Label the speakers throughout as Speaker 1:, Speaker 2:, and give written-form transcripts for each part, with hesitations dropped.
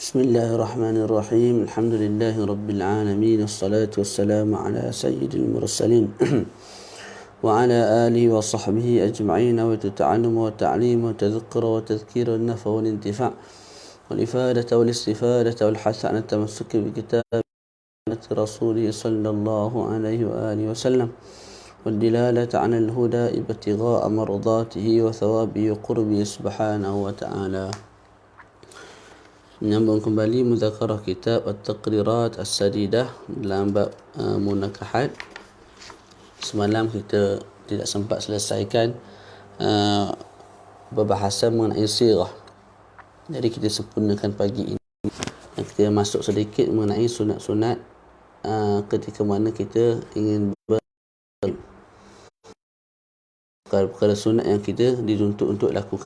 Speaker 1: بسم الله الرحمن الرحيم الحمد لله رب العالمين الصلاة والسلام على سيد المرسلين وعلى آله وصحبه أجمعين وتتعلم وتعليم وتذكر وتذكير النفع والانتفاع والإفادة والاستفادة والحث على التمسك بكتاب رسوله صلى الله عليه وآله وسلم والدلالة على الهدى ابتغاء مرضاته وثوابه وقربه سبحانه وتعالى. Menyambung kembali muzakarah kitab At-Taqrirat As-Sadidah dalam bab munakahat. Semalam kita tidak sempat selesaikan perbahasan mengenai sirah. Jadi kita sempurnakan pagi ini. Dan kita masuk sedikit mengenai sunat-sunat ketika mana kita ingin perkara sunat yang kita dituntut untuk lakukan.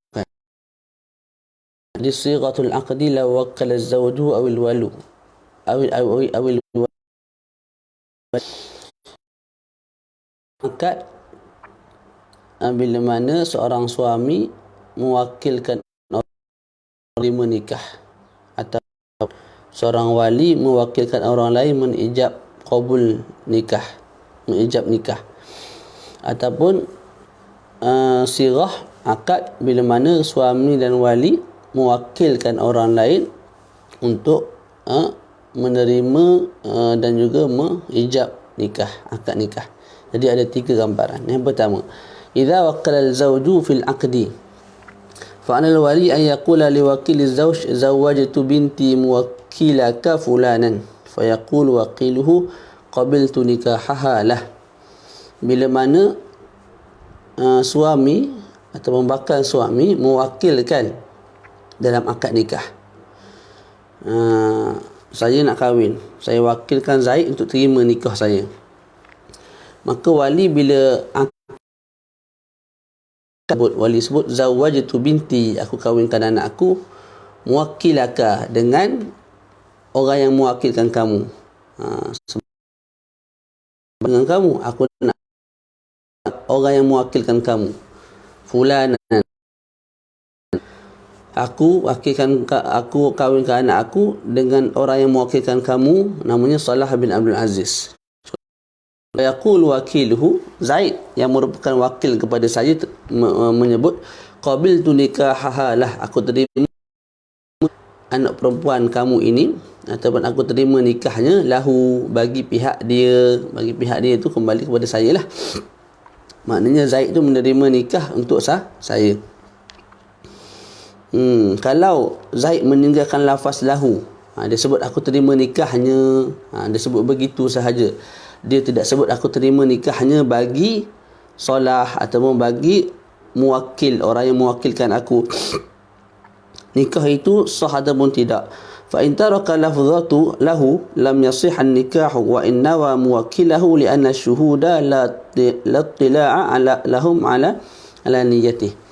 Speaker 1: Di siratul aqdi la wakkala az-zawju aw al-walu akad bila mana seorang suami mewakilkan orang menikah atau seorang wali mewakilkan orang lain mengijab qabul nikah, mengijab nikah, ataupun sirah akad bila mana suami dan wali mewakilkan orang lain untuk menerima dan juga mengijab nikah, akad nikah. Jadi ada 3 gambaran. Yang pertama, idza wakkala al-zawju fil aqdi fa 'ala al-wali an yaqula li wakil az-zawj zawwajtu binti muwakkilaka fulanan fa yaqulu wakiluhu qabiltu nikahaha lah. Bila mana suami atau bakal suami mewakilkan dalam akad nikah, saya nak kahwin, saya wakilkan Zaid untuk terima nikah saya. Maka wali bila wali sebut zawwajtu binti, aku kahwinkan anak aku, muwakkilaka, dengan orang yang mewakilkan kamu, dengan kamu, aku nak orang yang mewakilkan kamu, fulan, aku kahwinkan anak aku dengan orang yang mewakilkan kamu, namanya Salah bin Abdul Aziz. Yaqul wakiluhu, Zaid yang merupakan wakil kepada saya menyebut qabiltu nikahaha lah, aku terima anak perempuan kamu ini, ataupun aku terima nikahnya lahu, bagi pihak dia itu kembali kepada saya lah. Maknanya Zaid tu menerima nikah untuk saya. Kalau Zaid meninggalkan lafaz lahu, dia sebut aku terima nikahnya, dia sebut begitu sahaja, dia tidak sebut aku terima nikahnya bagi Salah ataupun bagi muwakil, orang yang mewakilkan aku, nikah itu sah ataupun tidak. Fa in taraka lafzatu lahu lam yasih an-nikah wa in nawa muwakkilahu li anna ash-shuhuda la tila'a ala lahum ala niyyatihi.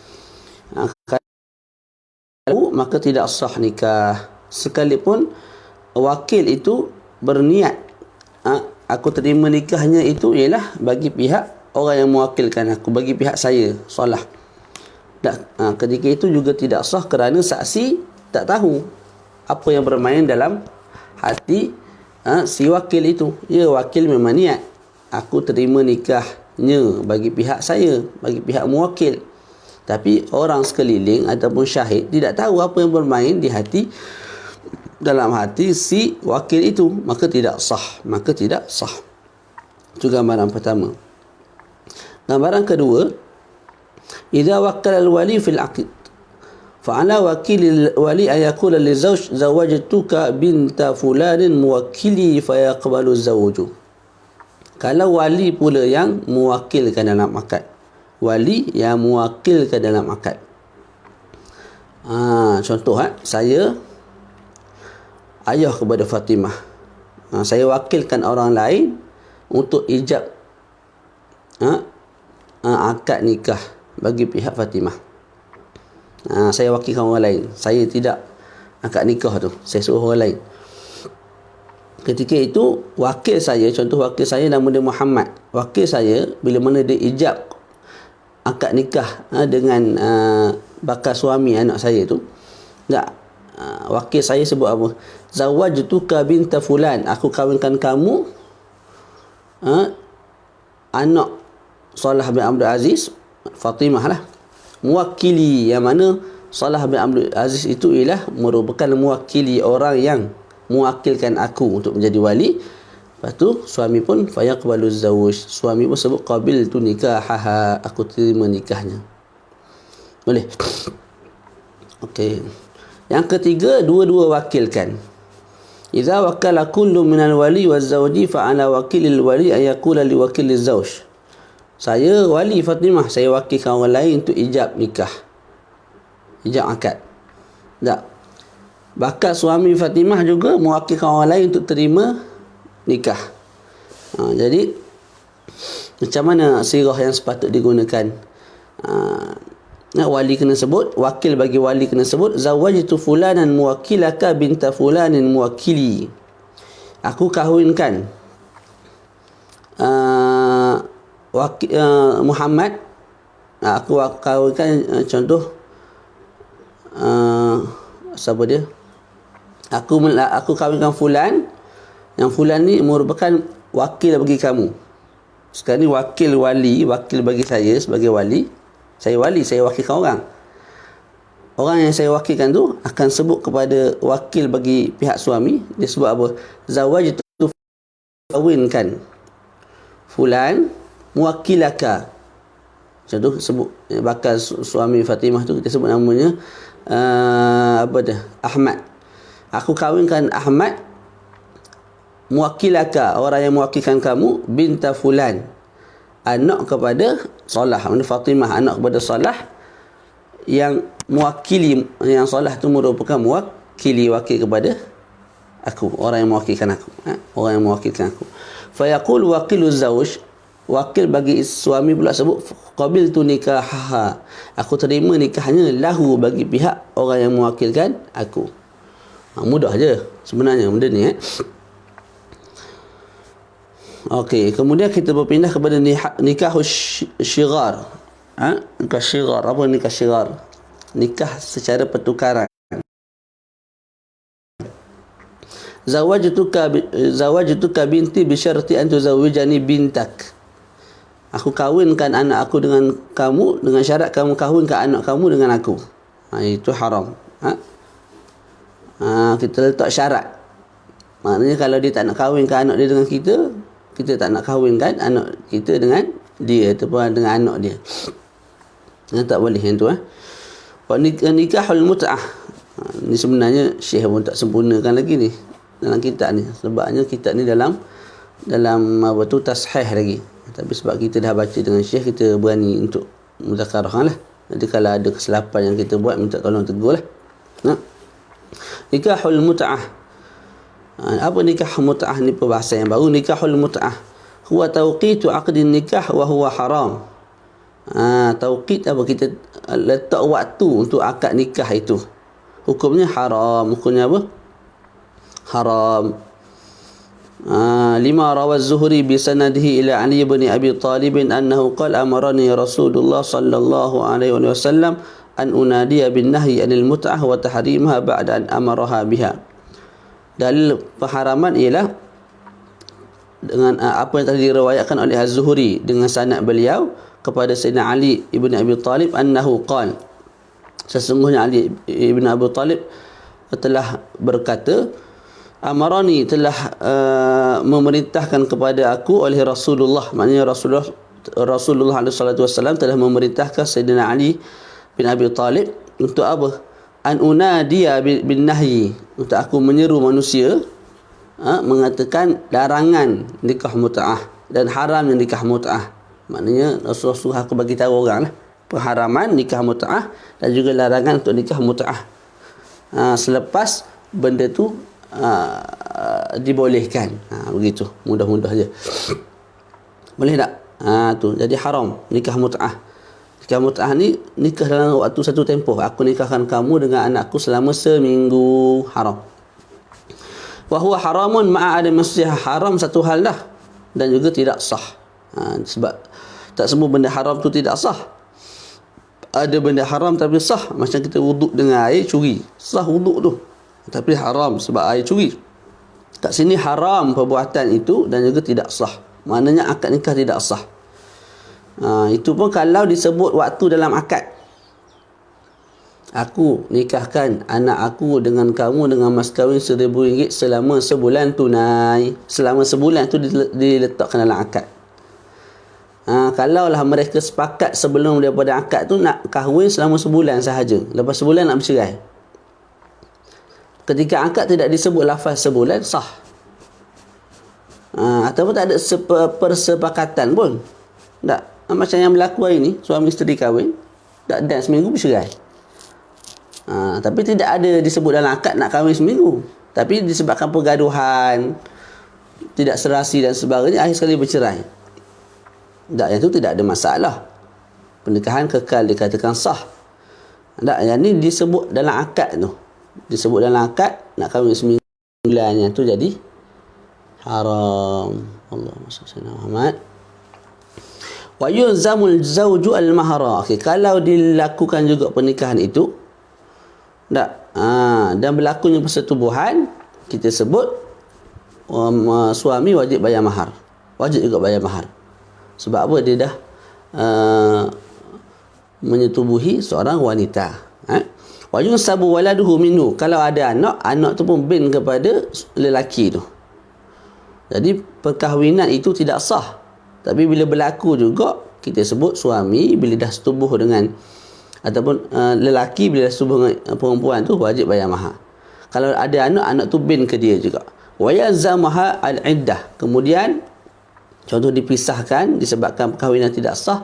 Speaker 1: Maka tidak sah nikah sekalipun wakil itu berniat aku terima nikahnya itu ialah bagi pihak orang yang mewakilkan aku, bagi pihak saya Salah. Ketika itu juga tidak sah kerana saksi tak tahu apa yang bermain dalam hati si wakil itu. Ya, wakil memang niat aku terima nikahnya bagi pihak saya, bagi pihak mewakil, tapi orang sekeliling ataupun syahid tidak tahu apa yang bermain di hati, dalam hati si wakil itu, maka tidak sah. Itu gambaran pertama. Gambaran kedua, idza wakkala al-wali fil aqd fa 'ala wakil wali ay yaqula li zawj zawajtuka binta fulanin muwakkili fa yaqbalu az-zawju. Kalau wali pula yang mewakilkan dalam akad, wali yang mewakilkan dalam akad. Contoh, saya ayah kepada Fatimah, saya wakilkan orang lain untuk ijab akad nikah bagi pihak Fatimah. Saya wakilkan orang lain, saya tidak akad nikah tu, saya suruh orang lain. Ketika itu wakil saya, contoh wakil saya nama dia Muhammad, wakil saya bila mana dia ijab akad nikah dengan bakal suami anak saya tu, tak wakil saya sebut apa? Zawajtuka binta fulan, aku kahwinkan kamu anak Salah bin Abdul Aziz, Fatimah lah. Muwakili, yang mana Salah bin Abdul Aziz itu ialah merupakan mewakili orang yang mewakilkan aku untuk menjadi wali. Lepas tu suami pun fayaqbalu zawj, suami pun sebut qabiltu nikahaha, aku terima nikahnya. Boleh? Okey. Yang ketiga, dua-dua wakilkan. Idza wakala kullu minal wali waz zawji fa ala wakilil wali ay yaqula li wakiliz zawj. Saya wali Fatimah, saya wakilkan orang lain untuk ijab nikah, ijab akad. Tak. Bakal suami Fatimah juga mewakilkan orang lain untuk terima nikah. Jadi macam mana sirah yang sepatut digunakan? Wali kena sebut, wakil bagi wali kena sebut zawajtu fulanan muwakilaka binta fulanin muwakili. Aku kahwinkan Muhammad, aku kahwinkan contoh siapa dia? Aku kahwinkan fulan, yang fulan ni merupakan wakil bagi kamu. Sekarang ni wakil bagi saya sebagai wali. Saya wali, saya wakilkan orang. Orang yang saya wakilkan tu akan sebut kepada wakil bagi pihak suami. Dia sebut apa? Zawajtu, kahwinkan fulan muwakilaka. Contoh sebut bakal suami Fatimah tu, kita sebut namanya Ahmad. Aku kahwinkan Ahmad muwakilaka, orang yang mewakilkan kamu, binta fulan, anak kepada Salah, Fatimah anak kepada Salah, yang mewakili, yang Salah tu merupakan wakil kepada aku, orang yang mewakilkan aku, orang yang mewakilkan aku. Fa yaqul waqilu zawj, wakil bagi suami pula sebut qabiltu nikahaha, aku terima nikahnya, lahu bagi pihak orang yang mewakilkan aku. Mudah je sebenarnya benda ni. Okey, kemudian kita berpindah kepada nikah syigar. Nikah syigar, apa nikah syigar? Nikah secara pertukaran. Zawajtuka binti bi syarti an tuzawwijani bintak. Aku kahwinkan anak aku dengan kamu dengan syarat kamu kahwinkan anak kamu dengan aku. Itu haram. Kita letak syarat. Maknanya kalau dia tak nak kahwinkan anak dia dengan kita, kita tak nak kahwinkan anak kita dengan dia ataupun dengan anak dia. Tak boleh yang tu. Nikahul mut'ah. Ni sebenarnya Syekh pun tak sempurnakan lagi ni dalam kitab ni. Sebabnya kitab ni dalam tashih lagi. Tapi sebab kita dah baca dengan Syekh, kita berani untuk muzakarah lah. Jadi kalau ada kesilapan yang kita buat, minta tolong tegur lah. Nikahul mut'ah. Apa nikah mut'ah ni? Perbahasan yang baru. Nikahul mut'ah huwa tawqitu aqdin nikah wa huwa haram. Tawqit apa? Kita letak waktu untuk akad nikah itu. Hukumnya haram. Hukumnya apa? Haram. Lima rawa az-Zuhri bi sanadihi ila Ali bin Abi Talib annahu qala amarani Rasulullah sallallahu alaihi wasallam an unadiya bin nahyi anil mut'ah wa tahrimha ba'da an amaraha biha. Dalil pengharaman ialah dengan apa yang telah diriwayatkan oleh Az-Zuhri dengan sanad beliau kepada Sayyidina Ali ibn Abi Talib annahu qala, sesungguhnya Ali ibn Abi Talib telah berkata, amarani, telah memerintahkan kepada aku oleh Rasulullah, maknanya Rasulullah SAW telah memerintahkan Sayyidina Ali bin Abi Talib untuk apa? An unadiya bin nahyi, untuk aku menyeru manusia mengatakan larangan nikah mut'ah dan haramnya nikah mut'ah. Maknanya Rasulullah aku bagi tahu orang lah pengharaman nikah mut'ah dan juga larangan untuk nikah mut'ah. Selepas benda tu dibolehkan. Begitu, mudah-mudah je. Boleh tak? Tu jadi haram nikah mut'ah. Nikah mut'ah ni nikah dalam waktu satu tempoh. Aku nikahkan kamu dengan anakku selama seminggu. Haram. Wa huwa haramun ma'a adam masjid, haram satu hal dah dan juga tidak sah. Sebab tak semua benda haram tu tidak sah. ada benda haram tapi sah, macam kita wuduk dengan air curi, sah wuduk tu, tapi haram sebab air curi. Kat sini haram perbuatan itu dan juga tidak sah, maknanya akad nikah tidak sah. Itu pun kalau disebut waktu dalam akad, aku nikahkan anak aku dengan kamu dengan mas kahwin RM1,000 selama sebulan tunai. Selama sebulan tu diletakkan dalam akad. Kalaulah mereka sepakat sebelum daripada akad tu nak kahwin selama sebulan sahaja, lepas sebulan nak bercerai, ketika akad tidak disebut lafaz sebulan, sah. Ataupun tak ada persepakatan pun, tak. Macam yang berlaku hari ni, suami isteri kahwin, tak dan seminggu bercerai. Tapi tidak ada disebut dalam akad nak kahwin seminggu, tapi disebabkan pergaduhan, tidak serasi dan sebagainya, akhir sekali bercerai. Tak, yang itu tidak ada masalah. Pernikahan kekal dikatakan sah. Tak, yang ni disebut dalam akad tu. Disebut dalam akad nak kahwin seminggu, yang tu jadi haram. Allahumma salli ala Muhammad. Wa yulzamul zawju al-mahra. Okay, kalau dilakukan juga pernikahan itu, tak, dan berlakunya persetubuhan, kita sebut suami wajib bayar mahar. Wajib juga bayar mahar. Sebab apa? Dia dah menyetubuhi seorang wanita. Wa yunsabu waladuhu minhu. Kalau ada anak, anak tu pun bin kepada lelaki tu. Jadi perkahwinan itu tidak sah. Tapi bila berlaku juga, kita sebut suami bila dah setubuh dengan, ataupun lelaki bila dah setubuh dengan perempuan tu, wajib bayar mahar. Kalau ada anak, anak tu bin ke dia juga. Wa yazamaha al-iddah. Kemudian contoh dipisahkan disebabkan perkahwinan tidak sah,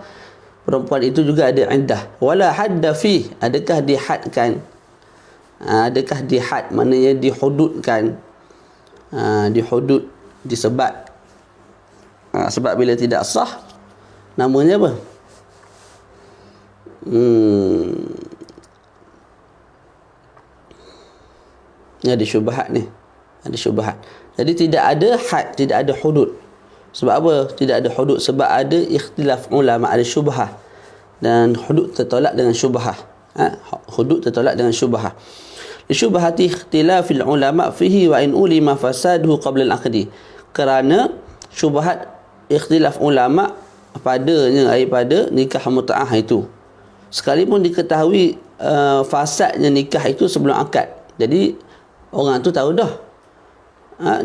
Speaker 1: perempuan itu juga ada iddah. Wala hadda fi. Adakah dihadkan? Adakah dihad? Maknanya dihududkan. Dihudud, disebat. Sebab bila tidak sah, namanya apa? Ni ada syubhat ni. Ada syubhat. Jadi tidak ada had, tidak ada hudud. Sebab apa tidak ada hudud? Sebab ada ikhtilaf ulama, ada syubhah. Dan hudud tertolak dengan syubhah. Hudud tertolak dengan syubhah. Syubhati ikhtilafil ulama fihi wa in ulima fasaduhu qabla al-aqdi. Kerana syubhat ikhtilaf ulama padanya daripada nikah mut'ah itu. Sekalipun diketahui fasadnya nikah itu sebelum akad. Jadi orang tu tahu dah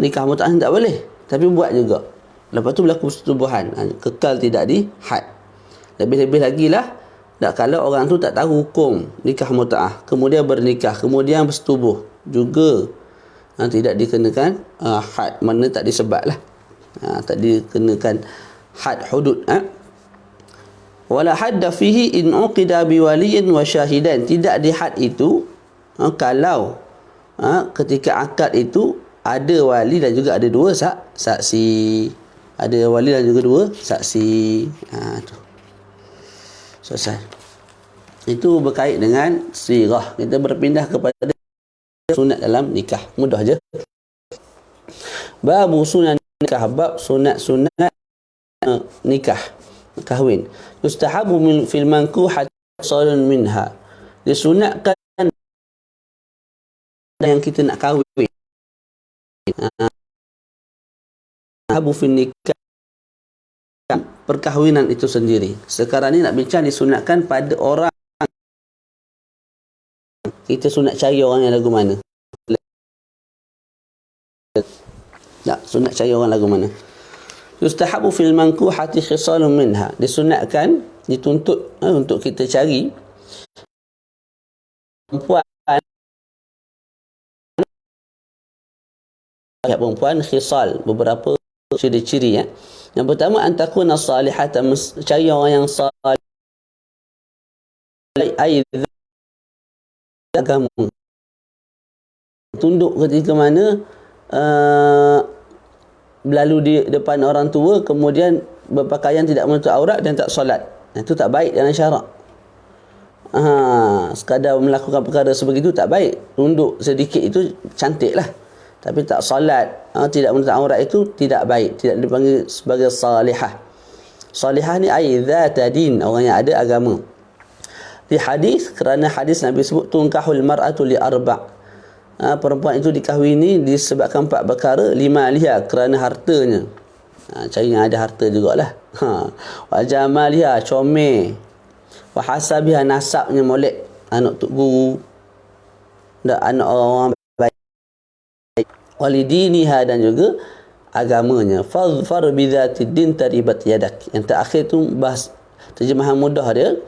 Speaker 1: nikah mut'ah tak boleh, tapi buat juga. Lepas tu berlaku persetubuhan, kekal tidak dihad. Lebih-lebih lagi lah, tak, kalau orang tu tak tahu hukum nikah mut'ah, kemudian bernikah, kemudian bersetubuh juga, tidak dikenakan had, mana tak disebat lah, tak dikenakan had hudud. Wala hadda fihi in uqida biwaliyin wa syahidan. Tidak dihad itu kalau ketika akad itu ada wali dan juga ada dua saksi. Ada wali dan juga dua saksi. Tu. Selesai. Itu berkait dengan sirah. Kita berpindah kepada sunat dalam nikah. Mudah je. Bab sunat nikah. Bab sunat-sunat nikah. Kahwin. Yustahabu fil mankuhat salun minha. Disunatkan yang kita nak kahwin. Habu fil nikah, perkahwinan itu sendiri. Sekarang ni nak bincang disunatkan pada orang. Kita sunat cari orang yang lagu mana? Tak, sunat cari orang lagu mana? Yustahabu fil mankuhati khisalun minha. Disunatkan, dituntut untuk kita cari perempuan khisal, beberapa ciri-ciri. Yang pertama, antakuna salihatan, cari orang yang salih, agama, tunduk ketika mana berlalu di depan orang tua, kemudian berpakaian tidak menutup aurat dan tak solat. Itu tak baik dalam syarak. Sekadar melakukan perkara sebegitu tak baik. Tunduk sedikit itu cantik lah, tapi tak solat, tidak menutup aurat, itu tidak baik, tidak dipanggil sebagai salihah. Salihah ni ai dzata din, orang yang ada agama. di hadis, kerana hadis Nabi sebut tunkahul mar'atu li arba'. Perempuan itu dikahwini disebabkan 4 perkara. 5 liha, kerana hartanya. Cari yang ada harta jugalah. Wa jamaliha, comel. Wa hasabiha, nasabnya molek, anak tok guru, dan anak orang baik. Walidiniha, dan juga agamanya. Fadhfar bidzatid din taribat yadak. Yang terakhir tu bahas terjemahan mudah dia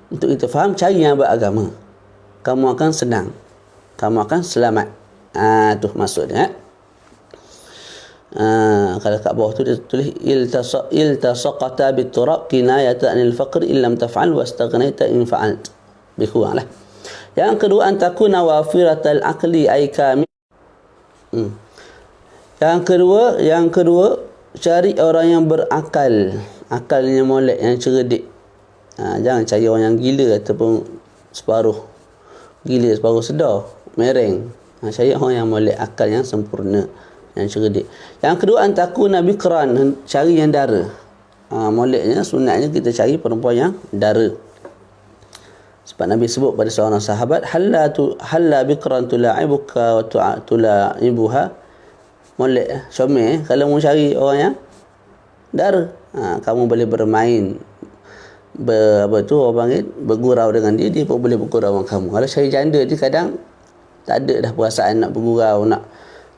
Speaker 1: untuk kita faham, cari yang beragama, kamu akan senang, kamu akan selamat. Tu maksudnya. Kalau kat bawah tu dia tulis iltasaqata biturab kinayatan anil faqr illam taf'al wastaghnaita in fa'alt. Bikuranglah. Yang kedua, antakuna wafiratal aqli ay kamil. Yang kedua, cari orang yang berakal, akalnya molek, yang cerdik. Jangan cari orang yang gila ataupun separuh gila, separuh sedar, mereng. Cari orang yang molek, akal yang sempurna, yang cerdik. Yang kedua, antakuna bikran, cari yang dara. Moleknya, sunatnya kita cari perempuan yang dara. Sebab Nabi sebut pada seorang sahabat, halla bikran tula'ibuka wa tula'ibuha. Molek, comel. Kalau mau cari orang yang dara, kamu boleh bermain, orang panggil, bergurau dengan dia, dia pun boleh bergurau dengan kamu. Kalau cari janda ni kadang tak ada dah perasaan nak bergurau, nak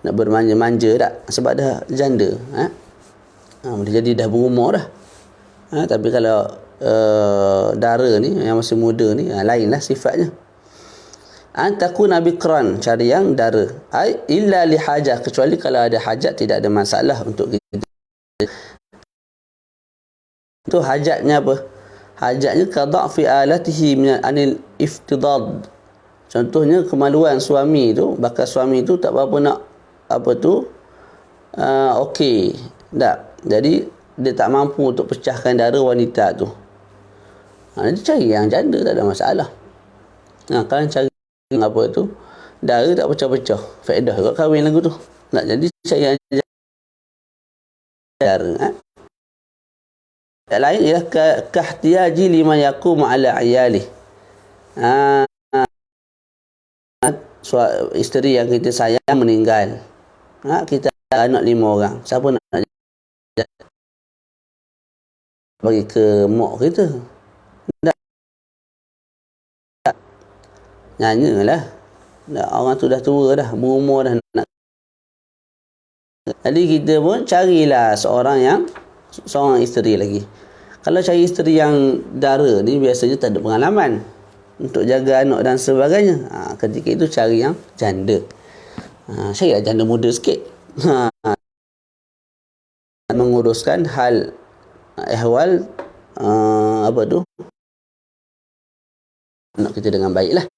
Speaker 1: bermanja-manja tak, sebab dah janda. Boleh jadi dah berumur dah. Tapi kalau dara ni, yang masih muda ni, lainlah sifatnya. Antakuna bikran, cari yang dara. Illa li hajah, kecuali kalau ada hajat, tidak ada masalah untuk kita. Itu hajatnya apa? Hajatnya kadha'fi alatihi min anil iftidad. Contohnya kemaluan suami tu, bakal suami tu tak berapa nak okey. Tak. Jadi dia tak mampu untuk pecahkan dara wanita tu. Dia cari yang janda, tak ada masalah. Kalau cari dara tak pecah-pecah, faedah juga kahwin lagu tu. Nak jadi cari yang dara. Yang lain ialah kahtiyaji lima yakum ala ayali. Isteri yang kita sayang meninggal. Kita anak 5 orang. Siapa nak bagi ke mak kita? Tak. Nyanyalah. Orang tu dah tua dah, berumur dah nak. Jadi kita pun carilah seorang isteri lagi. Kalau cari isteri yang dara ni, biasanya tak ada pengalaman untuk jaga anak dan sebagainya. Ketika itu cari yang janda. Carilah janda muda sikit. Menguruskan hal ehwal anak kita dengan baiklah.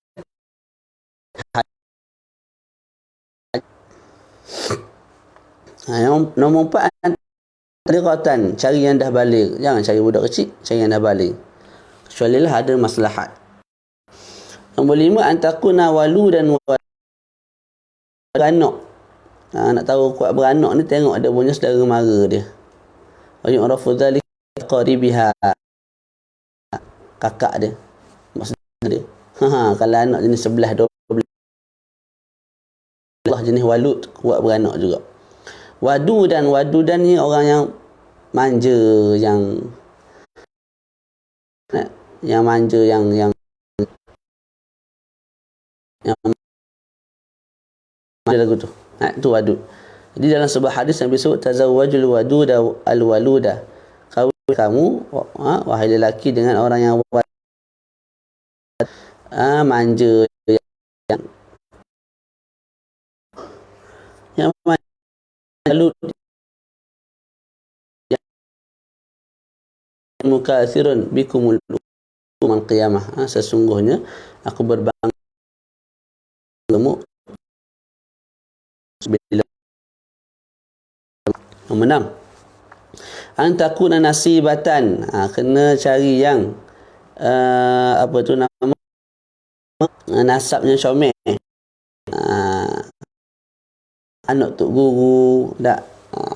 Speaker 1: Yang nombor 4, Baligatan, cari yang dah balik. Jangan cari budak kecil, cari yang dah balik. Kecuali lah ada maslahat. Nombor 5, antakuna walu dan beranak. Nak tahu kuat beranak ni, tengok dia punya saudara mara dia. Wa yu'rafu dzalika qaribiha, kakak dia, maksudnya dia. Kalau anak jenis 11 12, Allah jenis walud, kuat beranak juga. Wadudan ni orang yang manja, yang manja, yang manja lagu tu. Itu wadud. Jadi dalam sebuah hadis Nabi sebut tazawwajul waduda al-waluda. Kamu wahai lelaki dengan orang yang manja, yang manja, mukatsirun bikumul yaumal qiyamah. Sesungguhnya aku berbangga gemuk bila menang. Antakuna nasibatan, kena cari yang nasabnya comel. Anak tok guru, tak,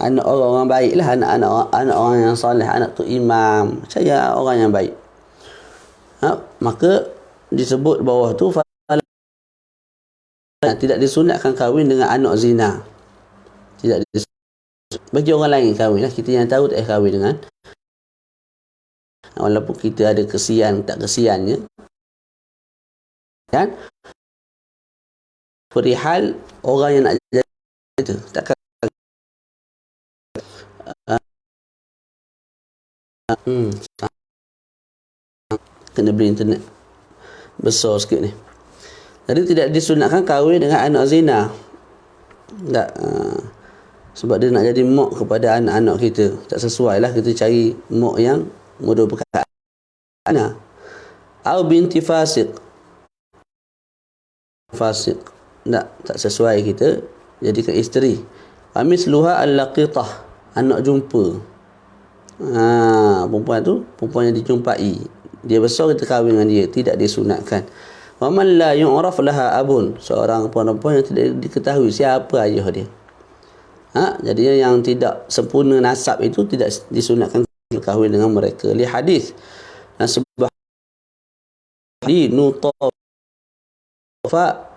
Speaker 1: anak orang baik lah, anak orang yang soleh, anak tok imam, saya orang yang baik. Maka disebut bawah tu tidak disunatkan kahwin dengan anak zina. Tidak bagi orang lain kahwin lah. Kita yang tahu tak kahwin dengan, walaupun kita ada kesian tak kesiannya kan, perihal orang yang nak jadi itu takkan kena beli internet besar sikit ni. Jadi tidak disunatkan kahwin dengan anak zina. Tak, sebab dia nak jadi mak kepada anak-anak kita. Tak sesuai lah kita cari mak yang mudah berkata. Atau binti fasik. Fasik. Tak sesuai kita jadikan isteri. Amisluha al-laqitah, anak jumpa. Perempuan tu perempuan yang dijumpai. Dia besar kita kahwin dengan dia, tidak disunatkan. Wa man la yu'raf laha abun, seorang perempuan yang tidak diketahui siapa ayah dia. Jadi yang tidak sempurna nasab itu tidak disunatkan kahwin dengan mereka. Li hadis sebab di nutafa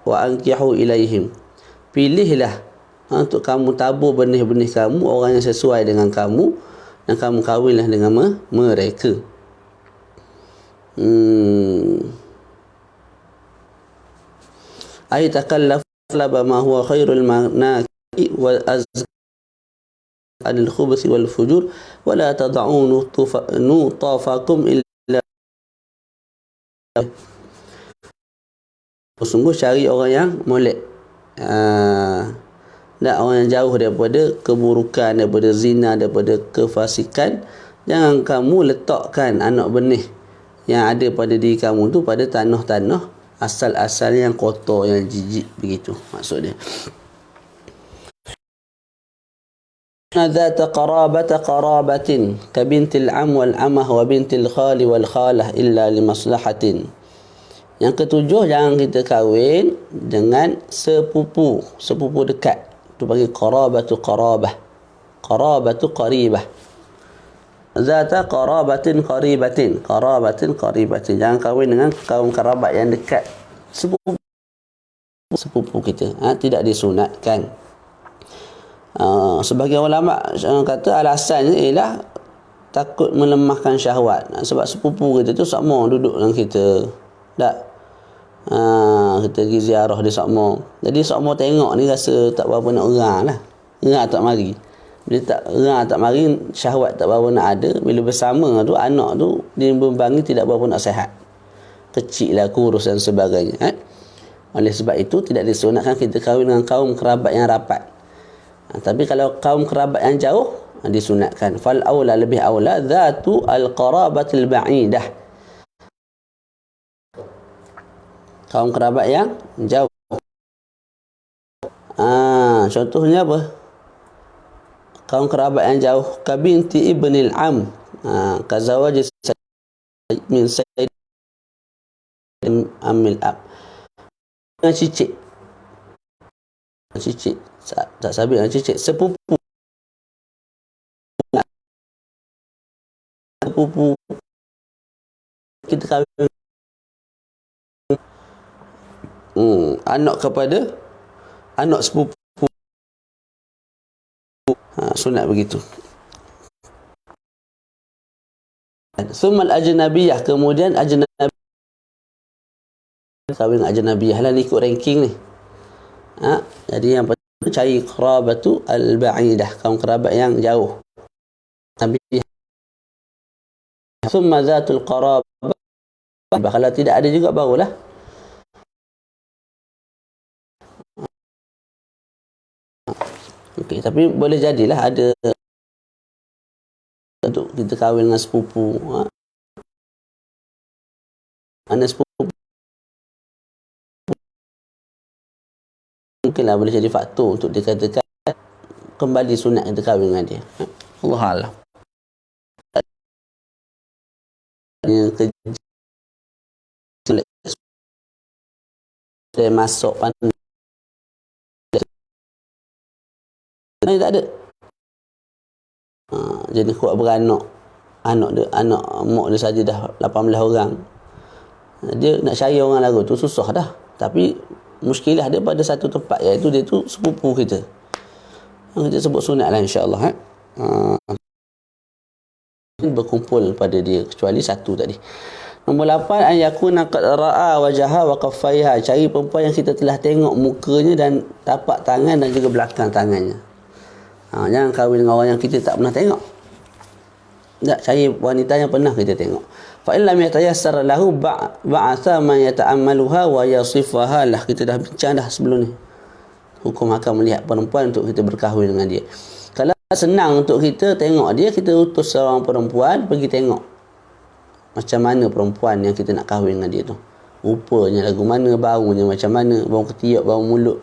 Speaker 1: wa ankihu ilaihim, pilihlah untuk kamu tabur benih-benih kamu orang yang sesuai dengan kamu dan kamu kahwinlah dengan mereka. Ay takallaf ma huwa khairul manaki wa azka anil khubuthi wal fujur wa la tad'u nutafakum illa. Sungguh cari orang yang molek, orang yang jauh daripada keburukan, daripada zina, daripada kefasikan. Jangan kamu letakkan anak benih yang ada pada diri kamu tu pada tanah-tanah asal-asal yang kotor, yang jijik, begitu maksud dia. Dzata qarabatin ka bintil am wal amah wa bintil khali wal khalah illa li maslahatin. Yang ketujuh, jangan kita kahwin dengan sepupu dekat. Itu panggil qarabatu qaribah. Zata qarabatin qaribatin. Jangan kahwin dengan kaum kerabat yang dekat. Sepupu kita. Tidak disunatkan. Sebagian ulama kata alasannya ialah takut melemahkan syahwat. Sebab sepupu kita tu sama duduk dengan kita. Tak. Kita pergi ziarah dia sama. Jadi sama tengok ni rasa tak berapa nak erang lah. Erang tak mari. Bila tak mari, syahwat tak berapa nak ada. Bila bersama tu, anak tu dia membangi tidak berapa nak sihat. Kecil lah, kurus dan sebagainya. Oleh sebab itu tidak disunatkan kita kahwin dengan kaum kerabat yang rapat. Tapi kalau kaum kerabat yang jauh, disunatkan. Fal aula, lebih aula dzatu al-qarabatil ba'idah. Kaum kerabat yang jauh. Contohnya apa? Kaum kerabat yang jauh, ka binti ibnil am, ka zawaj min sayyid amil ab. Cicit. Tak sabit dengan cicit. Sepupu kita kahwin anak kepada anak sepupu. Sunat begitu. Summal ajnabiyah, kemudian ajnabiyah, kahwin ajnabiyah lah, ikut ranking ni. Jadi yang pertama cari qarabatu al-ba'idah, kaum kerabat yang jauh. Tapi summa zatul qarabah, kalau tidak ada juga barulah tapi boleh jadilah ada untuk kita kahwin dengan sepupu. Mana sepupu mungkinlah boleh jadi faktor untuk dikatakan kembali sunat kita kahwin dengan dia. Allah Allah. Saya masuk pandai. Tak ada. Jadi kuat beranak. Anak mak dia saja dah 18 orang. Dia nak cari orang lagu tu susah dah. Tapi muskilah dia pada satu tempat, iaitu dia tu sepupu kita. Kita sebut sunat lah insya-Allah. Berkumpul pada dia kecuali satu tadi. Nombor 8, an yakuna qad ra'a wajaha wa qaffaiha. Cari perempuan yang kita telah tengok mukanya dan tapak tangan dan juga belakang tangannya. Jangan kahwin dengan orang yang kita tak pernah tengok. Tak, cari wanita yang pernah kita tengok. Fa in lam yatayassar lahu ba'atha man yata'ammaluha wa yasifaha lah. Kita dah bincang dah sebelum ni. Hukum akan melihat perempuan untuk kita berkahwin dengan dia. Kalau senang untuk kita tengok dia, kita utus seorang perempuan pergi tengok macam mana perempuan yang kita nak kahwin dengan dia tu. Rupanya lagu mana, baunya macam mana, bau ketiak, bau mulut.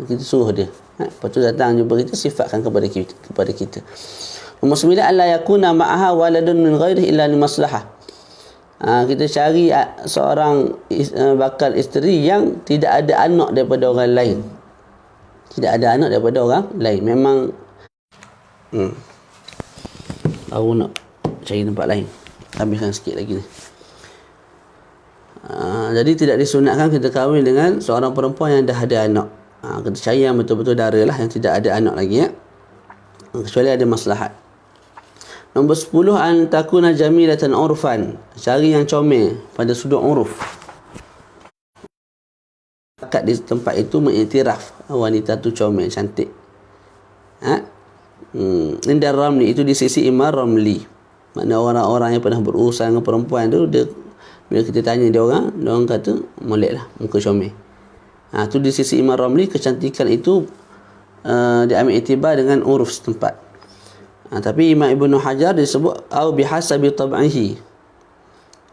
Speaker 1: Kita suruh dia. Lepas tu datang jumpa kita, sifatkan kepada kita. Nombor 9, alla yakuna ma'aha waladun min ghairihi illa li maslahah. Kita cari seorang bakal isteri yang tidak ada anak daripada orang lain. Tidak ada anak daripada orang lain. Memang baru nak cari tempat lain. Habiskan sikit lagi ni. Jadi tidak disunatkan kita kahwin dengan seorang perempuan yang dah ada anak. Kita cari yang betul-betul dara lah, yang tidak ada anak lagi, ya. Kecuali ada maslahat. Nombor 10, an takuna jamilatan urfan. Cari yang comel pada sudut uruf. Kat di tempat itu mengiktiraf wanita tu comel, cantik. Indar Ramli, itu di sisi Imam Ramli. Makna orang-orang yang pernah berurusan dengan perempuan tu, dia, bila kita tanya dia orang kata molek lah, muka comel. Tu di sisi Imam Ramli, kecantikan itu diambil iktibar dengan uruf setempat. Tapi Imam Ibnu Hajar disebut au bihasabi tab'ihi,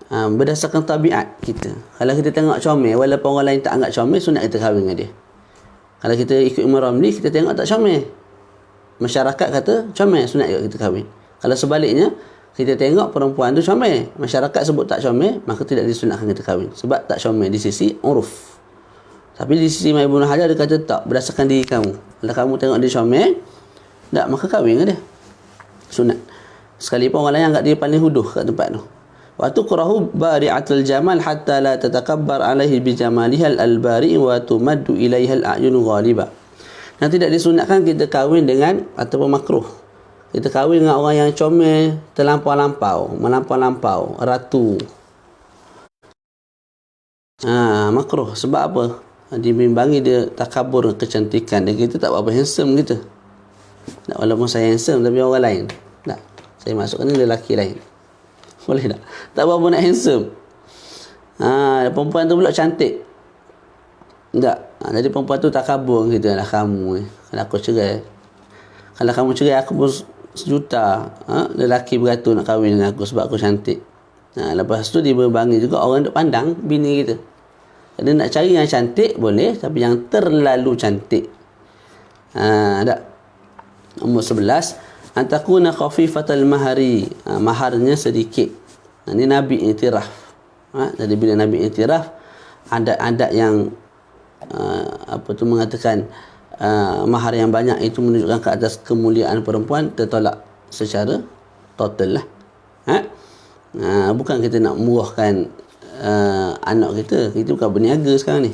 Speaker 1: berdasarkan tabiat kita. Kalau kita tengok comel, walaupun orang lain tak anggap comel, sunat kita kahwin dengan dia. Kalau kita ikut Imam Ramli, kita tengok tak comel, masyarakat kata comel, sunat juga kita kahwin. Kalau sebaliknya, kita tengok perempuan tu comel, masyarakat sebut tak comel, maka tidak disunatkan kita kahwin. Sebab tak comel di sisi uruf. Tapi di sisi Imam Ibnu Hajar, dia kata tak, berdasarkan diri kamu. Kalau kamu tengok dia comel, tak, maka kahwin dengan dia. Sunat. Sekalipun orang lain anggap dia paling huduh kat tempat tu. Wa tukrahu bari'atul jamal hatta la tatakabbar alaihi bi jamalihal albari wa tumaddu ilaihal a'yun ghaliba. Dan tidak disunatkan kita kahwin dengan, ataupun makruh, kita kahwin dengan orang yang comel terlampau-lampau, melampau-lampau, ratu. Makruh. Sebab apa? Dibimbangi dia takabur kecantikan, dan kita tak berapa handsome kita. Tak, walaupun saya handsome tapi orang lain. Tak, saya masukkan ni lelaki lain. Boleh tak? Tak berapa nak handsome. Perempuan tu pula cantik. Tak. Jadi perempuan tu takabur kita lah, kamu kalau aku cerai. Kalau kamu cerai, aku pun sejuta lelaki beratus nak kahwin dengan aku sebab aku cantik. Lepas tu dia berbangi juga orang duk pandang bini kita. Jadi nak cari yang cantik boleh, tapi yang terlalu cantik. Tak. Nombor 11, antakuna khafifatal mahari. Maharnya sedikit. Ini Nabi iktiraf. Jadi bila Nabi iktiraf, adat-adat yang mengatakan mahar yang banyak itu menunjukkan ke atas kemuliaan perempuan, tertolak secara total lah. Bukan kita nak murahkan anak kita. Kita bukan berniaga sekarang ni.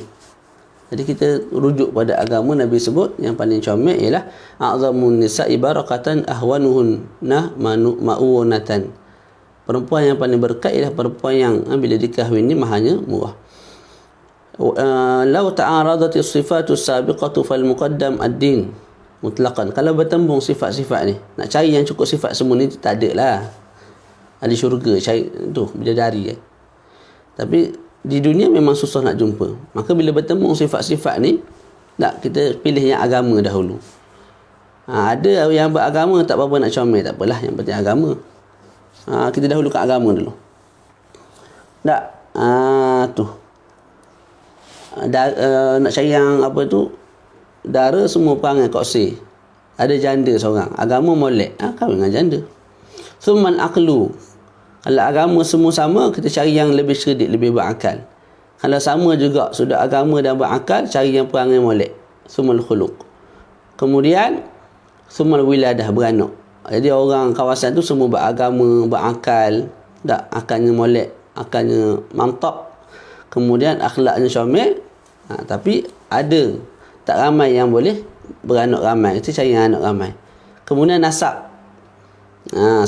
Speaker 1: Jadi kita rujuk pada agama. Nabi sebut yang paling comel ialah a'zamun nisa'i barakatan ahwanuhunna ma'unatan. Perempuan yang paling berkat ialah perempuan yang bila dikahwin ni maharnya murah. Law ta'aradat as-sifatu as-sabiqatu fal muqaddam ad-din mutlaqan. Kalau bertembung sifat-sifat ni, nak cari yang cukup sifat semua ni tak ada lah. Ahli syurga cari tu bidadari. Tapi di dunia memang susah nak jumpa. Maka bila bertemu sifat-sifat ni, tak, kita pilih yang agama dahulu. Ada yang beragama tak apa-apa nak comel, tak apalah, yang penting agama. Kita dahulukan agama dulu. Tak, tu. Nak cari yang apa tu, dara semua perangai koksi. Ada janda seorang, agama molek, kahwin dengan janda. Thumman aqlu. Kalau agama semua sama, kita cari yang lebih cerdik, lebih berakal. Kalau sama juga sudah agama dan berakal, cari yang perangai molek. Thummal khuluq. Kemudian thummal wiladah, beranak. Jadi orang kawasan tu semua beragama, berakal, tak, akalnya molek, akalnya mantap, kemudian akhlaknya comel, tapi ada tak ramai yang boleh beranak ramai, itu cari yang anak ramai. Kemudian nasab,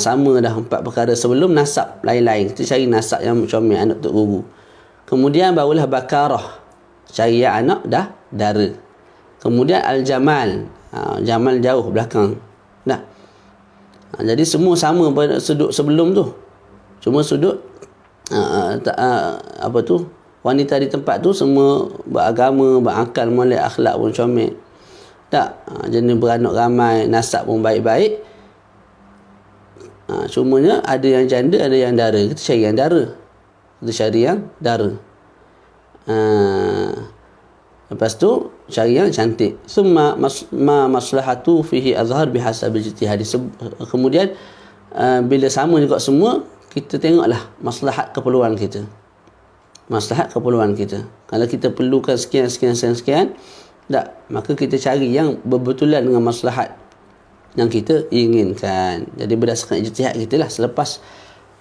Speaker 1: sama dah 4 perkara sebelum. Nasab lain-lain, kita cari nasab yang comel, anak tok guru. Kemudian barulah bakarah, cari yang anak dah dara. Kemudian al-jamal, jamal jauh belakang dah. Jadi semua sama pada sudut sebelum tu, cuma sudut wanita di tempat tu semua beragama, berakal, molek, akhlak pun comel tak, jenis beranak ramai, nasab pun baik-baik. Cumanya ada yang janda, ada yang dara. Kita cari yang dara, lepas tu cari yang cantik. Summa maslahatu fihi azhar bihasabil ijtihad. Kemudian bila sama juga semua, kita tengoklah maslahat keperluan kita. Kalau kita perlukan sekian, tak, maka kita cari yang berbetulan dengan maslahat yang kita inginkan. Jadi berdasarkan ijtihad kita lah, selepas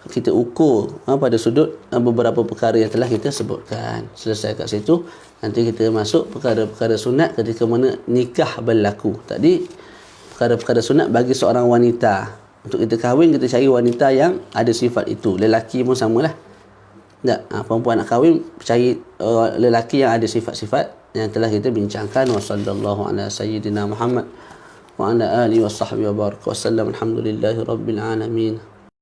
Speaker 1: kita ukur pada sudut beberapa perkara yang telah kita sebutkan. Selesai kat situ, nanti kita masuk perkara-perkara sunat ketika mana nikah berlaku. Tadi perkara-perkara sunat bagi seorang wanita. Untuk kita kahwin, kita cari wanita yang ada sifat itu. Lelaki pun samalah. Tak, perempuan nak kahwin, cari lelaki yang ada sifat-sifat yang telah kita bincangkan. Wa sallallahu ala sayyidina Muhammad wa ala alihi wa sahbihi wa baraka wa sallam. Alhamdulillahi rabbil alamin.